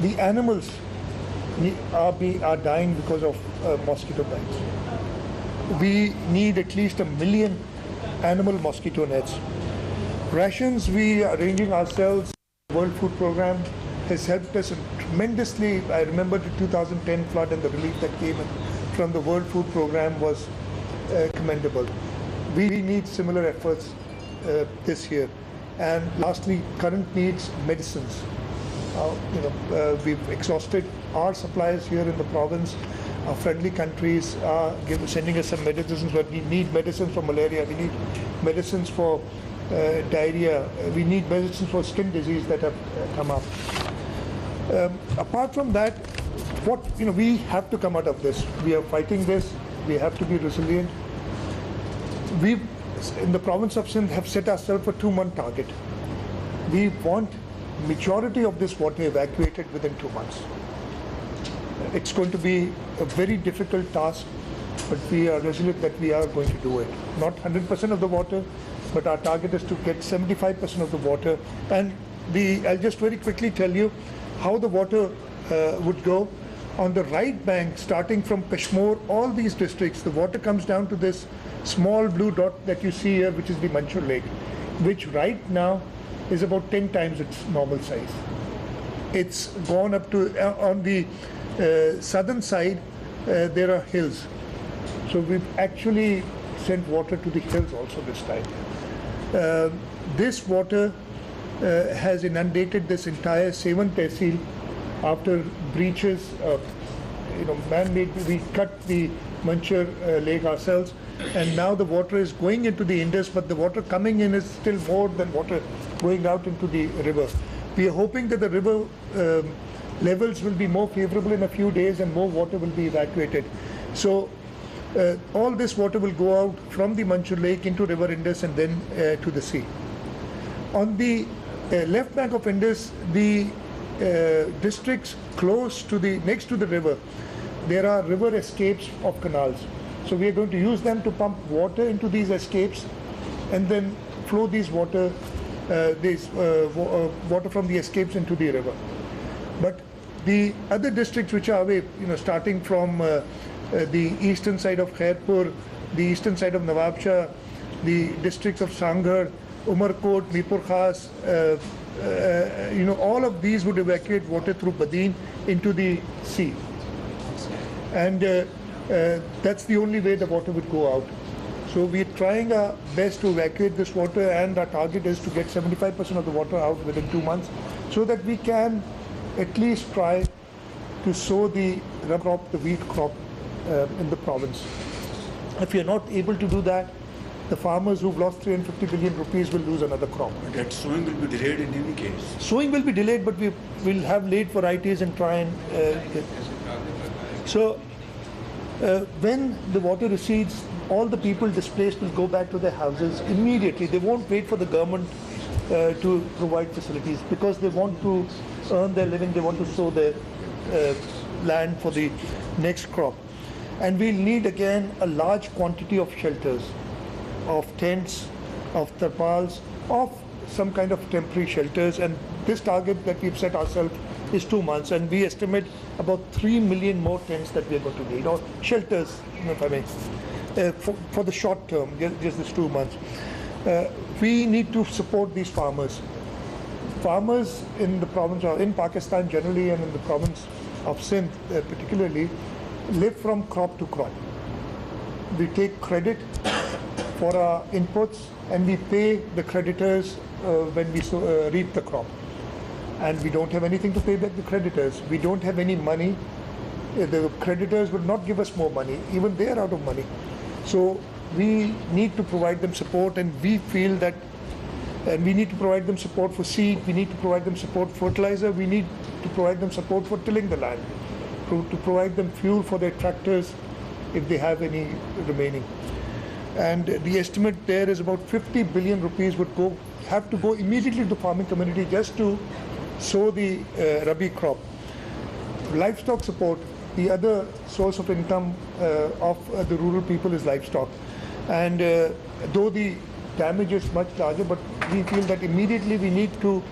The animals are dying because of mosquito bites. We need at least 1 million animal mosquito nets. Rations, we are arranging ourselves. The World Food Program has helped us tremendously. I remember the 2010 flood and the relief that came in from the World Food Program was commendable. We need similar efforts this year. And lastly, current needs, medicines. We've exhausted our supplies here in the province. Our friendly countries are sending us some medicines, but we need medicines for malaria. We need medicines for diarrhea. We need medicines for skin disease that have come up. Apart from that, we have to come out of this. We are fighting this. We have to be resilient. We, in the province of Sindh, have set ourselves a 2-month target. We want majority of this water evacuated within 2 months. It's going to be a very difficult task, but we are resolute that we are going to do it. Not 100% of the water, but our target is to get 75% of the water. And I'll just very quickly tell you how the water would go. On the right bank, starting from Kashmir, all these districts, the water comes down to this small blue dot that you see here, which is the Manchur Lake, which right now is about 10 times its normal size. It's gone up to, on the southern side, there are hills. So we've actually sent water to the hills also this time. This water has inundated this entire Sevan Tehsil after breaches, man-made. We cut the Manchur Lake ourselves, and now the water is going into the Indus, but the water coming in is still more than water going out into the river. We are hoping that the river levels will be more favorable in a few days and more water will be evacuated. So all this water will go out from the Manchur Lake into River Indus and then to the sea. On the left bank of Indus, the districts close to next to the river, there are river escapes of canals. So we are going to use them to pump water into these escapes and then flow these water from the escapes into the river. But the other districts which are away, starting from the eastern side of Khairpur, the eastern side of Nawabshah, the districts of Sanghar, Umarkot, Mirpur Khas, all of these would evacuate water through Badin into the sea. And that's the only way the water would go out. So we're trying our best to evacuate this water, and our target is to get 75% of the water out within 2 months, so that we can at least try to sow the rubber crop, the wheat crop in the province. If you're not able to do that, the farmers who've lost 350 billion rupees will lose another crop. But that sowing will be delayed in any case. Sowing will be delayed, but we will have late varieties and try and get. So when the water recedes, all the people displaced will go back to their houses immediately. They won't wait for the government to provide facilities, because they want to earn their living, they want to sow their land for the next crop. And we'll need again a large quantity of shelters, of tents, of tarpals, of some kind of temporary shelters. And this target that we've set ourselves is 2 months, and we estimate about 3 million more tents that we are going to need, or shelters, if I may, for the short term, just this 2 months. We need to support these farmers. Farmers in the province, or in Pakistan generally, and in the province of Sindh particularly, live from crop to crop. We take credit for our inputs, and we pay the creditors when we reap the crop. And we don't have anything to pay back the creditors. We don't have any money. The creditors will not give us more money. Even they are out of money. So we need to provide them support, and we feel that we need to provide them support for seed, we need to provide them support for fertilizer, we need to provide them support for tilling the land, to provide them fuel for their tractors if they have any remaining. And the estimate there is about 50 billion rupees would have to go immediately to the farming community just to sow the Rabi crop. Livestock support, the other source of income of the rural people is livestock. And though the damage is much larger, but we feel that immediately we need to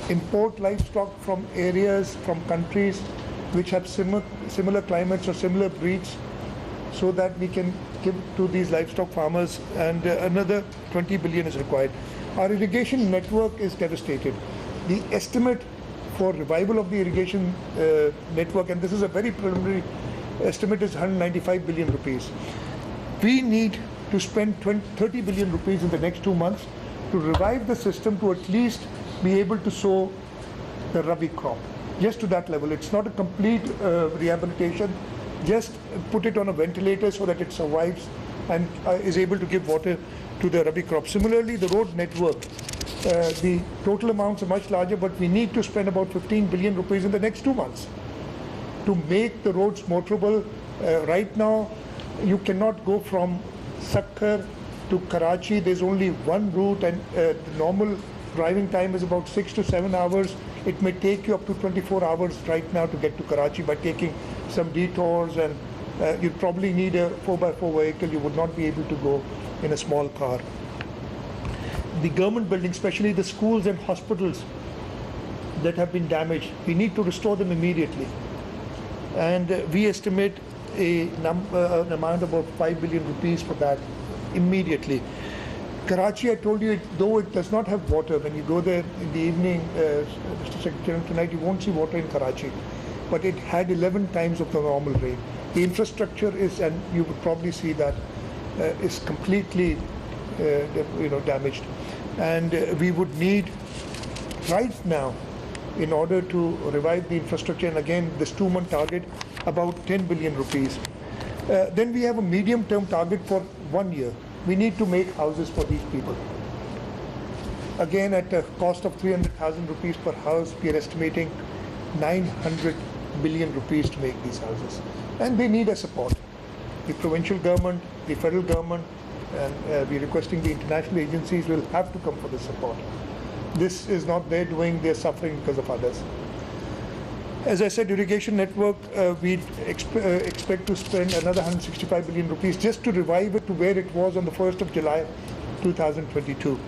import livestock from areas, from countries which have similar climates or similar breeds, so that we can give to these livestock farmers, and another 20 billion is required. Our irrigation network is devastated. The estimate for revival of the irrigation network, and this is a very preliminary estimate, is 195 billion rupees. We need to spend 30 billion rupees in the next 2 months to revive the system, to at least be able to sow the Rabi crop, just to that level. It's not a complete rehabilitation, just put it on a ventilator so that it survives and is able to give water to the Rabi crop. Similarly, the road network, the total amounts are much larger, but we need to spend about 15 billion rupees in the next 2 months to make the roads motorable. Right now, you cannot go from Sakkar to Karachi. There's only one route, and the normal driving time is about 6 to 7 hours. It may take you up to 24 hours right now to get to Karachi by taking some detours, and you'd probably need a 4x4 vehicle. You would not be able to go in a small car. The government buildings, especially the schools and hospitals that have been damaged, we need to restore them immediately. And we estimate an amount of about 5 billion rupees for that immediately. Karachi, I told you, though it does not have water, when you go there in the evening, Mr. Secretary, tonight you won't see water in Karachi, but it had 11 times of the normal rain. The infrastructure is, and you would probably see that, is completely damaged. And we would need right now, in order to revive the infrastructure, and again this 2-month target, about 10 billion rupees. Then we have a medium-term target for 1 year. We need to make houses for these people. Again, at a cost of 300,000 rupees per house, we are estimating 900 billion rupees to make these houses. And they need a support. The provincial government, the federal government, and we're requesting the international agencies will have to come for the support. This is not their doing, they're suffering because of others. As I said, irrigation network, we expect to spend another 165 billion rupees just to revive it to where it was on the 1st of July 2022.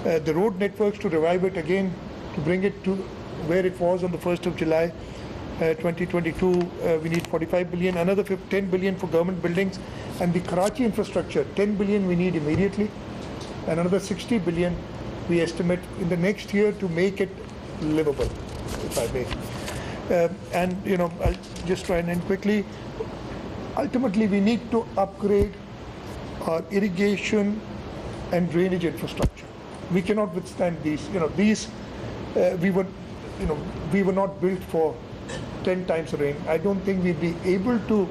The road networks, to revive it again, to bring it to where it was on the 1st of July 2022, we need 45 billion, another 10 billion for government buildings, and the Karachi infrastructure, 10 billion we need immediately, and another 60 billion we estimate in the next year to make it livable, if I may. And I'll just try and end quickly. Ultimately, we need to upgrade our irrigation and drainage infrastructure. We cannot withstand these. We were not built for 10 times the rain. I don't think we'd be able to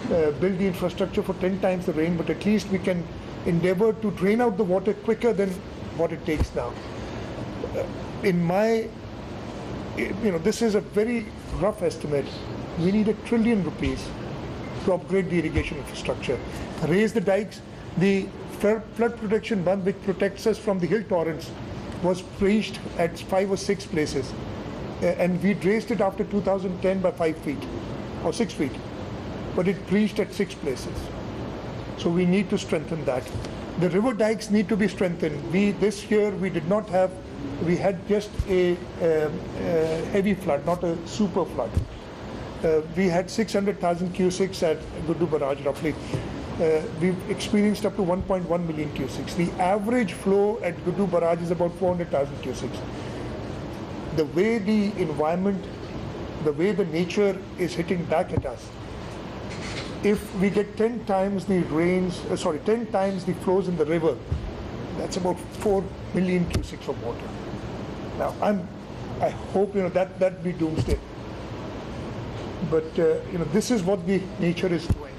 build the infrastructure for 10 times the rain, but at least we can endeavor to drain out the water quicker than what it takes now. This is a very rough estimate. We need 1 trillion rupees to upgrade the irrigation infrastructure, raise the dikes. The flood protection bund, which protects us from the hill torrents, was breached at 5 or 6 places, and we raised it after 2010 by 5 feet or 6 feet, but it breached at 6 places. So we need to strengthen that. The river dikes need to be strengthened. This year we did not have. We had just a heavy flood, not a super flood. We had 600,000 cusics at Guddu Barrage roughly. We've experienced up to 1.1 million cusics. The average flow at Guddu Barrage is about 400,000 cusics. The way the environment, the way the nature is hitting back at us, if we get 10 times the 10 times the flows in the river, that's about 4 million cusics of water. Now, I hope that be doomsday. But this is what the nature is doing,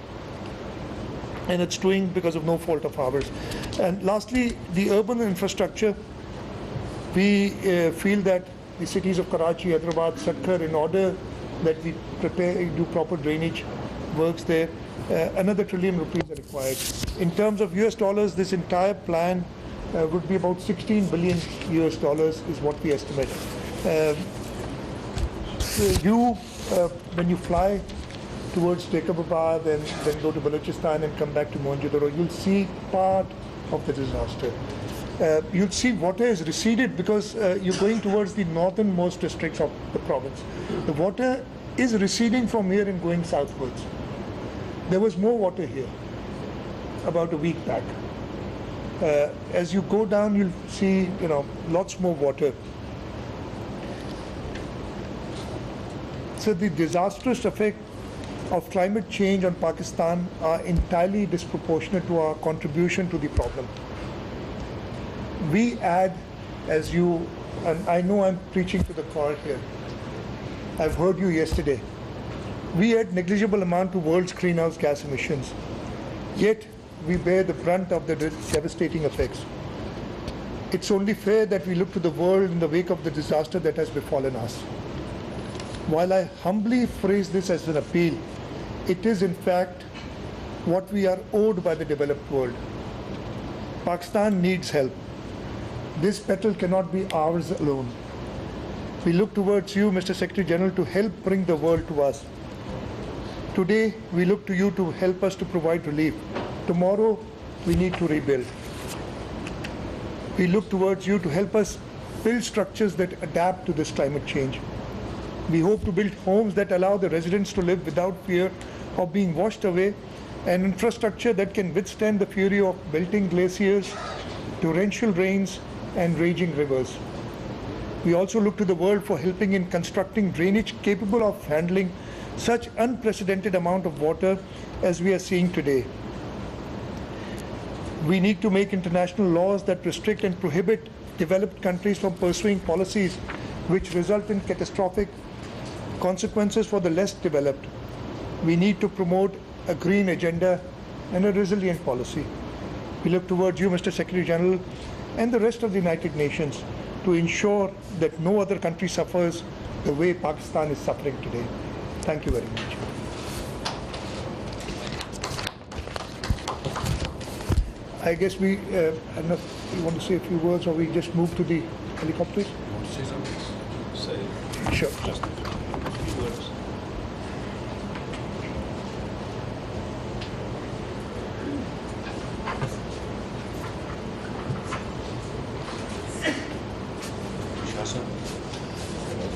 and it's doing because of no fault of ours. And lastly, the urban infrastructure. We feel that the cities of Karachi, Hyderabad, Sakkar, in order that we do proper drainage works there, another 1 trillion rupees are required. In terms of US dollars, this entire plan would be about 16 billion US dollars is what we estimate. When you fly towards Jacobabad and then go to Balochistan and come back to Mohenjo-daro, you'll see part of the disaster. you'll see water has receded because you're going towards the northernmost districts of the province. The water is receding from here and going southwards. There was more water here about a week back. As you go down, you'll see, lots more water. So the disastrous effect of climate change on Pakistan are entirely disproportionate to our contribution to the problem. We add, and I know I'm preaching to the choir here. I've heard you yesterday. We add negligible amount to world's greenhouse gas emissions. Yet we bear the brunt of the devastating effects. It's only fair that we look to the world in the wake of the disaster that has befallen us. While I humbly phrase this as an appeal, it is in fact what we are owed by the developed world. Pakistan needs help. This battle cannot be ours alone. We look towards you, Mr. Secretary General, to help bring the world to us. Today, we look to you to help us to provide relief. Tomorrow, we need to rebuild. We look towards you to help us build structures that adapt to this climate change. We hope to build homes that allow the residents to live without fear of being washed away, and infrastructure that can withstand the fury of melting glaciers, torrential rains, and raging rivers. We also look to the world for helping in constructing drainage capable of handling such unprecedented amount of water as we are seeing today. We need to make international laws that restrict and prohibit developed countries from pursuing policies which result in catastrophic consequences for the less developed. We need to promote a green agenda and a resilient policy. We look towards you, Mr. Secretary General, and the rest of the United Nations to ensure that no other country suffers the way Pakistan is suffering today. Thank you very much. I guess I don't know if you want to say a few words or we just move to the helicopters? Want to say something? Say. Sure. Just a few words.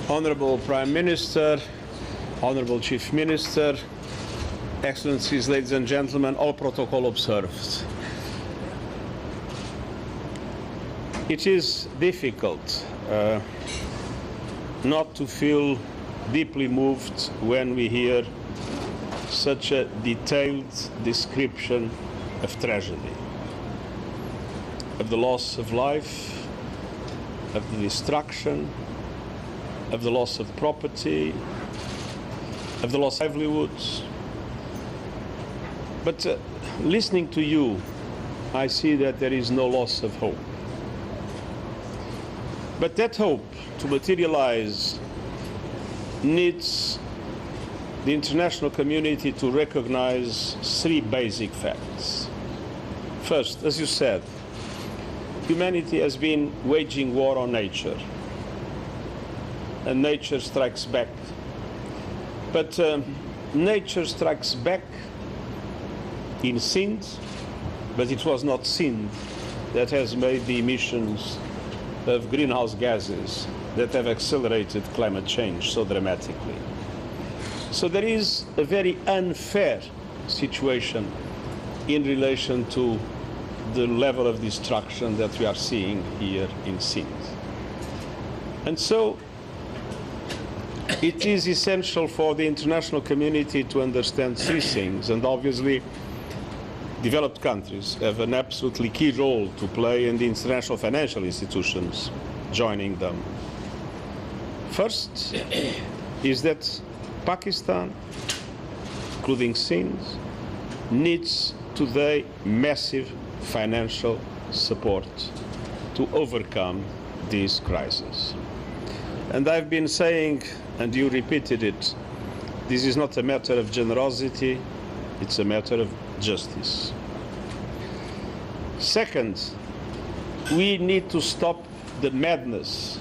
Honorable Prime Minister, Honorable Chief Minister, Excellencies, ladies and gentlemen, all protocol observed. It is difficult not to feel deeply moved when we hear such a detailed description of tragedy, of the loss of life, of the destruction, of the loss of property, of the loss of livelihoods. But listening to you, I see that there is no loss of hope. But that hope to materialize needs the international community to recognize three basic facts. First, as you said, humanity has been waging war on nature, and nature strikes back. But nature strikes back in sins, but it was not sin that has made the emissions of greenhouse gases that have accelerated climate change so dramatically. So there is a very unfair situation in relation to the level of destruction that we are seeing here in Sindh. And so it is essential for the international community to understand three things, and obviously developed countries have an absolutely key role to play in the international financial institutions joining them. First is that Pakistan, including Sindh, needs today massive financial support to overcome this crisis. And I've been saying, and you repeated it, this is not a matter of generosity, it's a matter of justice. Second, we need to stop the madness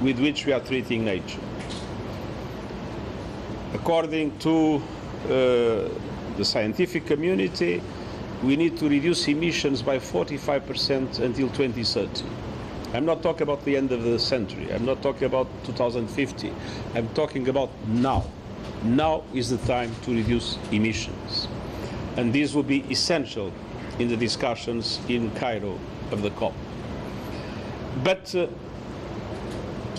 with which we are treating nature. According to the scientific community, we need to reduce emissions by 45% until 2030. I'm not talking about the end of the century. I'm not talking about 2050. I'm talking about now. Now is the time to reduce emissions. And this will be essential in the discussions in Cairo of the COP. But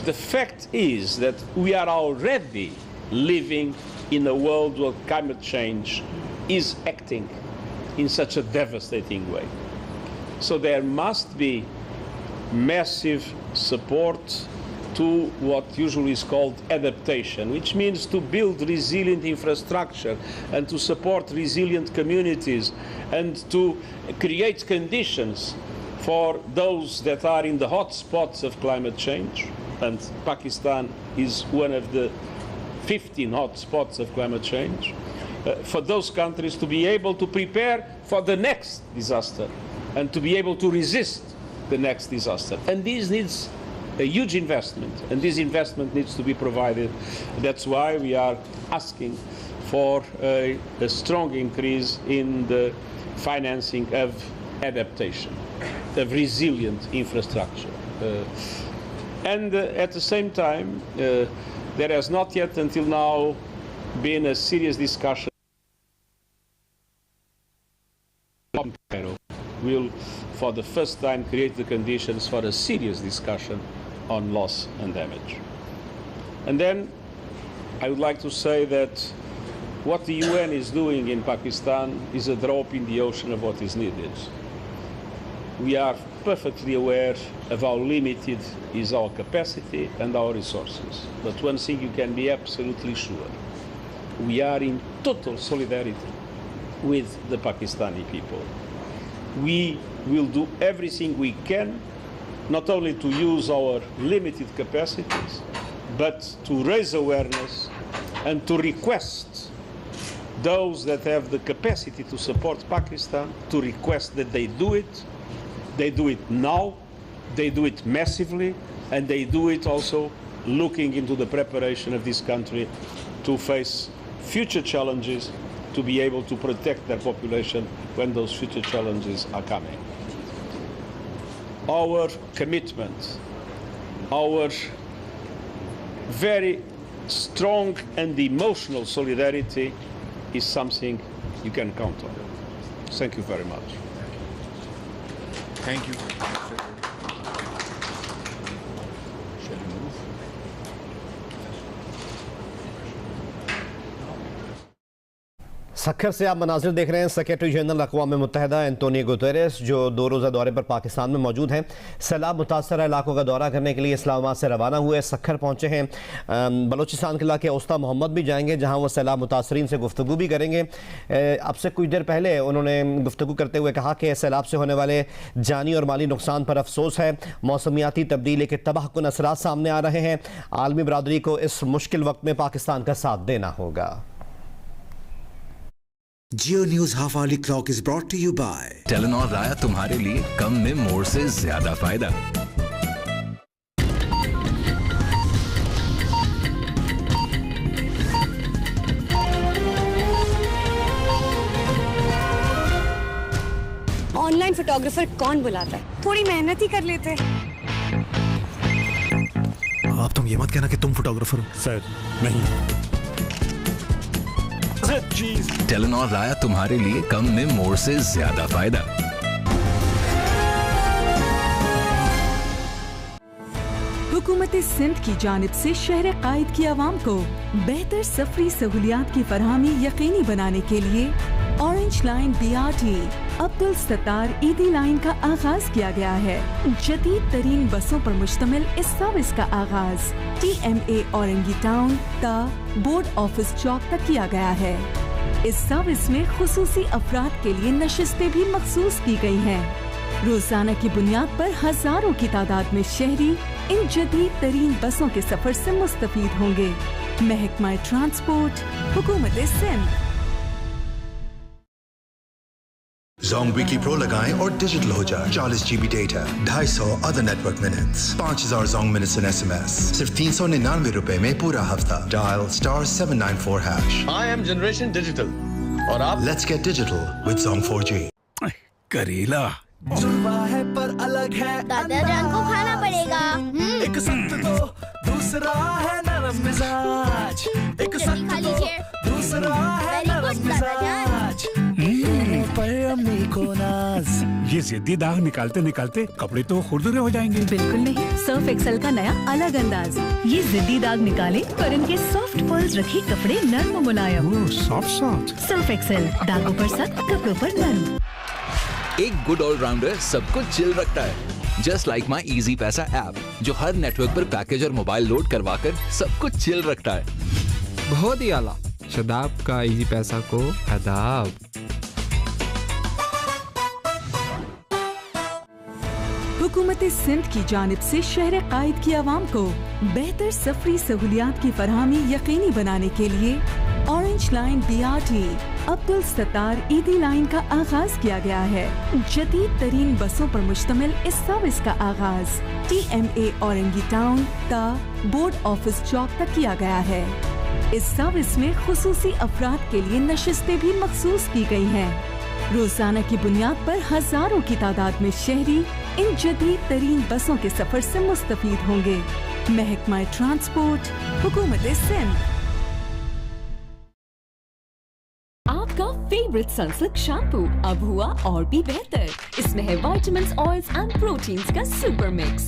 the fact is that we are already living in a world where climate change is acting in such a devastating way. So there must be massive support to what usually is called adaptation, which means to build resilient infrastructure and to support resilient communities and to create conditions for those that are in the hot spots of climate change. And Pakistan is one of the 15 hot spots of climate change. For those countries to be able to prepare for the next disaster and to be able to resist the next disaster. And this needs a huge investment, and this investment needs to be provided. That's why we are asking for a strong increase in the financing of adaptation, of resilient infrastructure. And at the same time, there has not yet until now been a serious discussion. Cairo will, for the first time, create the conditions for a serious discussion on loss and damage. And then I would like to say that what the UN is doing in Pakistan is a drop in the ocean of what is needed. We are perfectly aware of how limited is our capacity and our resources. But one thing you can be absolutely sure, we are in total solidarity with the Pakistani people. We will do everything we can, not only to use our limited capacities, but to raise awareness and to request those that have the capacity to support Pakistan to request that they do it. They do it now, they do it massively, and they do it also looking into the preparation of this country to face future challenges, to be able to protect their population when those future challenges are coming. Our commitment, our very strong and emotional solidarity is something you can count on. Thank you very much. Thank you. Sukkur से आप मनाजिर देख रहे हैं। Secretary general अक़वाम मुत्तहिदा Antonio Guterres जो 2 रोज़ा दौरे पर पाकिस्तान में मौजूद हैं, सैलाब मुतासर इलाकों का दौरा करने के लिए इस्लामाबाद से रवाना हुए, सक्खर पहुँचे हैं। बलोचिस्तान के इलाके औस्ता मोहम्मद भी जाएंगे, जहाँ वो सैलाब मुतासरीन से गुफ्तगू भी करेंगे। अब से कुछ देर पहले उन्होंने गुफ्तगू करते हुए कहा कि सैलाब से होने वाले जानी और माली नुकसान पर अफसोस है। मौसमियाती तब्दीली के तबाहकुन असरात सामने आ रहे हैं। आलमी बरादरी को इस मुश्किल वक्त में पाकिस्तान का साथ देना होगा। Geo News half hourly clock is brought to you by Telenor लाया तुम्हारे लिए कम में मोर से ज्यादा फायदा। ऑनलाइन फोटोग्राफर कौन बुलाता है, थोड़ी मेहनत ही कर लेते। आप तुम ये मत कहना कि तुम फोटोग्राफर हो। सर नहीं। टेलेनॉर लाया तुम्हारे लिए कम में मोर से ज्यादा फायदा। हुकूमत सिंध की जानिब से शहर कायद की आवाम को बेहतर सफरी सहूलियात की फरहमी यकीनी बनाने के लिए orange line BRT Abdul Sattar ईदी लाइन का आगाज किया गया है। जदीद तरीन बसों पर मुश्तमिल इस सर्विस का आगाज TMA औरंगी टाउन ता बोर्ड ऑफिस चौक तक किया गया है। इस सर्विस में खुसूसी अफराद के लिए नशिस्तें भी मखसूस की गई हैं। रोजाना की बुनियाद पर हजारों की तादाद में शहरी इन जदीद तरीन बसों के सफर से मुस्तफीद होंगे। महकमा ट्रांसपोर्ट, हुकूमत सिंध। Zong Weekly Pro लगाएं और डिजिटल हो जाए। 40 GB data, 250 other network minutes, 5000 Zong minutes and SMS, सिर्फ 399 रुपए में पूरा हफ्ता। Dial *794#। I am Generation Digital और आप Let's get digital with Zong 4G। करेला जुड़वा है पर अलग है, दादा जान को खाना पड़ेगा। एक सख्त तो दूसरा है नरम मिजाज, एक सख्त तो दूसरा है नरम मिजाज। पर अम्मी को नाज, ये जिद्दी दाग निकालते निकालते कपड़े तो खुरदुरे हो जाएंगे। बिल्कुल नहीं, सर्फ एक्सेल का नया अलग अंदाज। ये जिद्दी दाग निकाले पर इनके सॉफ्ट पर्ल्स रखे कपड़े नर्म मुलायम। सॉफ्ट सर्फ एक्सेल, दागों पर सख्त, कपड़ों पर नर्म। एक गुड ऑलराउंडर सब कुछ चिल रखता है, जस्ट लाइक माई इजी पैसा ऐप, जो हर नेटवर्क पर पैकेज और मोबाइल लोड करवाकर सब कुछ चिल रखता है। बहुत ही आला। शदाब का इजी पैसा को आदाब। हुकूमत सिंध की जानिब से शहर कायद की आवाम को बेहतर सफरी सहूलियात की फरहमी यकीनी बनाने के लिए orange line BRT Abdul Sattar ईदी लाइन का आगाज किया गया है। जदीद तरीन बसों पर मुश्तमिल इस सर्विस का आगाज TMA औरंगी टाउन ता बोर्ड ऑफिस चौक तक किया गया है। इस सर्विस में खुसूसी अफराद के लिए नशिस्तें भी मखसूस की गई हैं। रोजाना की बुनियाद पर हजारों की तादाद में शहरी इन जदीद तरीन बसों के सफर से मुस्तफीद होंगे। महकमा ट्रांसपोर्ट, हुकूमत सिंध। आपका फेवरेट सनसिल्क शैम्पू अब हुआ और भी बेहतर। इसमें है विटामिन्स, ऑयल्स एंड प्रोटीन्स का सुपर मिक्स।